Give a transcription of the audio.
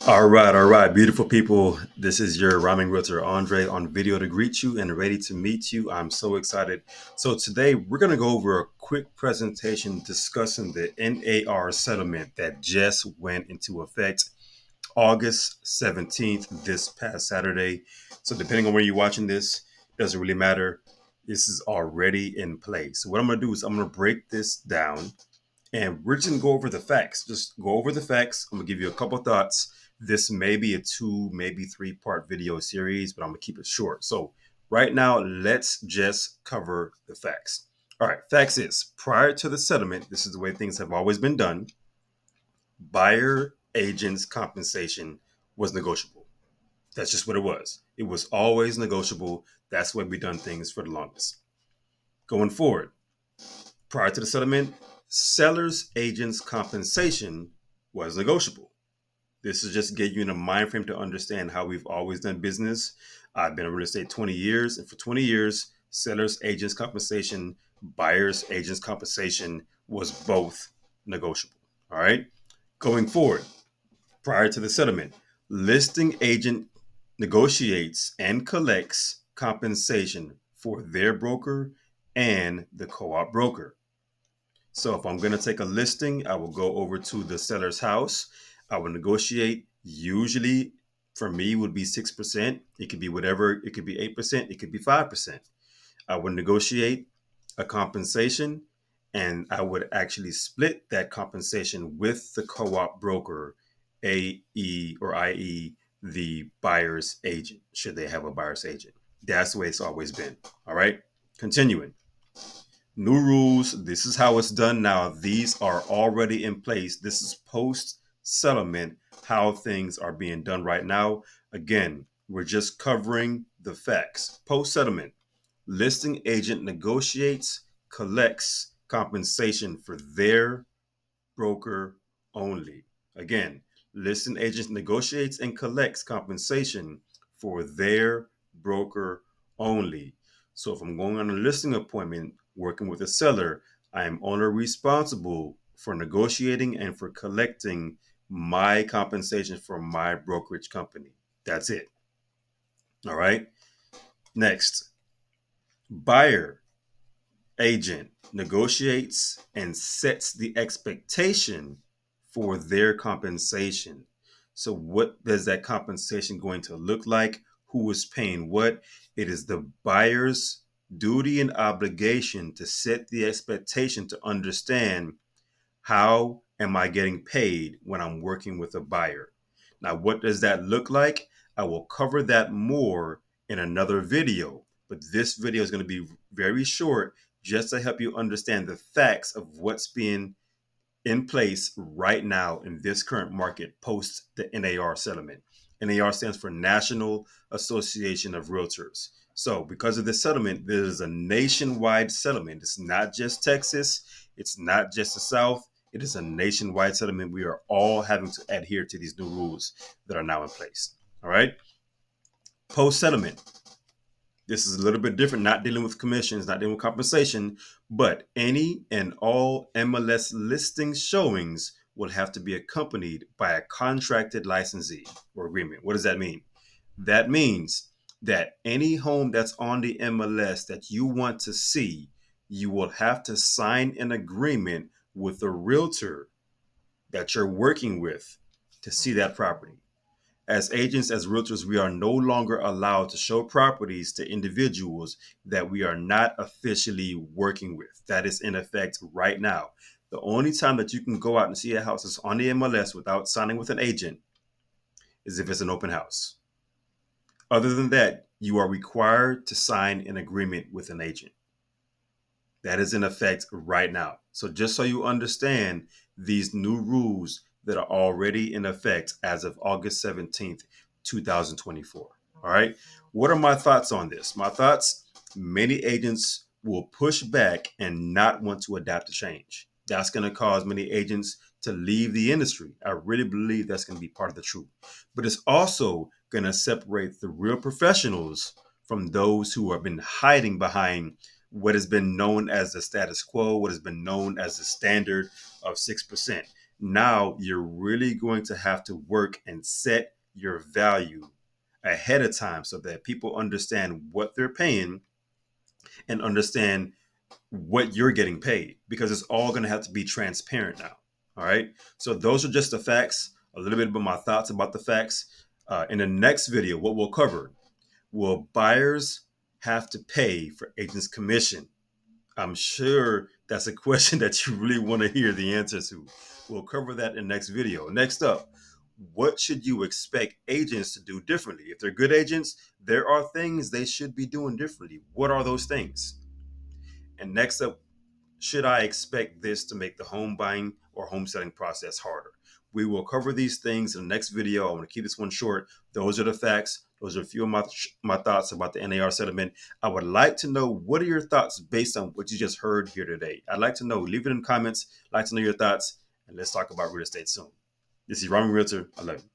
All right, beautiful people. This is your rhyming realtor Andre on video to greet you and ready to meet you. I'm so excited. So today we're going to go over a quick presentation discussing the NAR settlement that just went into effect August 17th, this past Saturday. So depending on where you're watching this, doesn't really matter. This is already in place. So what I'm going to do is I'm going to break this down and we're just gonna go over the facts. Just go over the facts. I'm gonna give you a couple thoughts. This may be a two, maybe three-part video series, but I'm gonna keep it short. So right now, let's just cover the facts. All right, facts is prior to the settlement, this is the way things have always been done. Buyer agent's compensation was negotiable. That's just what it was. It was always negotiable. That's the way we done things for the longest. Going forward, prior to the settlement, seller's agent's compensation was negotiable. This is just to get you in a mind frame to understand how we've always done business. I've been in real estate 20 years, and for 20 years, seller's agent's compensation, buyer's agent's compensation was both negotiable. All right. Going forward, prior to the settlement, listing agent negotiates and collects compensation for their broker and the co-op broker. So if I'm going to take a listing, I will go over to the seller's house. I will negotiate. Usually, for me, would be 6%. It could be whatever. It could be 8%. It could be 5%. I would negotiate a compensation, and I would actually split that compensation with the co-op broker, AE or IE, the buyer's agent, should they have a buyer's agent. That's the way it's always been. All right. Continuing. New rules. This is how it's done now. These are already in place. This is post settlement, how things are being done right now. Again, we're just covering the facts. Post settlement, listing agent negotiates, collects compensation for their broker only. Again, listing agent negotiates and collects compensation for their broker only. So if I'm going on a listing appointment working with a seller, I am only responsible for negotiating and for collecting my compensation from my brokerage company. That's it. All right. Next, buyer agent negotiates and sets the expectation for their compensation. So, what does that compensation going to look like? Who is paying what? It is the buyer's duty and obligation to set the expectation to understand how am I getting paid when I'm working with a buyer? Now, what does that look like? I will cover that more in another video, but this video is going to be very short just to help you understand the facts of what's being in place right now in this current market post the NAR settlement. NAR stands for National Association of Realtors. So, because of this settlement, there is a nationwide settlement. It's not just Texas, it's not just the South, it is a nationwide settlement. We are all having to adhere to these new rules that are now in place. All right. Post settlement, this is a little bit different, not dealing with commissions, not dealing with compensation, but any and all MLS listing showings will have to be accompanied by a contracted licensee or agreement. What does that mean? That means that any home that's on the MLS that you want to see, you will have to sign an agreement with the realtor that you're working with to see that property. As agents, as realtors, we are no longer allowed to show properties to individuals that we are not officially working with. That is in effect right now. The only time that you can go out and see a house that's on the MLS without signing with an agent is if it's an open house. Other than that, you are required to sign an agreement with an agent. That is in effect right now. So just so you understand these new rules that are already in effect as of August 17th, 2024. All right. What are my thoughts on this? My thoughts, many agents will push back and not want to adapt to change. That's going to cause many agents to leave the industry. I really believe that's going to be part of the truth. But it's also going to separate the real professionals from those who have been hiding behind what has been known as the status quo, what has been known as the standard of 6%. Now you're really going to have to work and set your value ahead of time so that people understand what they're paying and understand what you're getting paid, because it's all going to have to be transparent now. All right. So those are just the facts, a little bit about my thoughts about the facts. In the next video, what we'll cover: will buyers have to pay for agents' commission? I'm sure that's a question that you really want to hear the answer to. We'll cover that in the next video. Next up, what should you expect agents to do differently? If they're good agents, there are things they should be doing differently. What are those things? And next up, should I expect this to make the home buying or home selling process harder? We will cover these things in the next video. I want to keep this one short. Those are the facts. Those are a few of my thoughts about the NAR settlement. I would like to know, what are your thoughts based on what you just heard here today? I'd like to know. Leave it in the comments. I'd like to know your thoughts. And let's talk about real estate soon. This is Robin Realtor. I love you.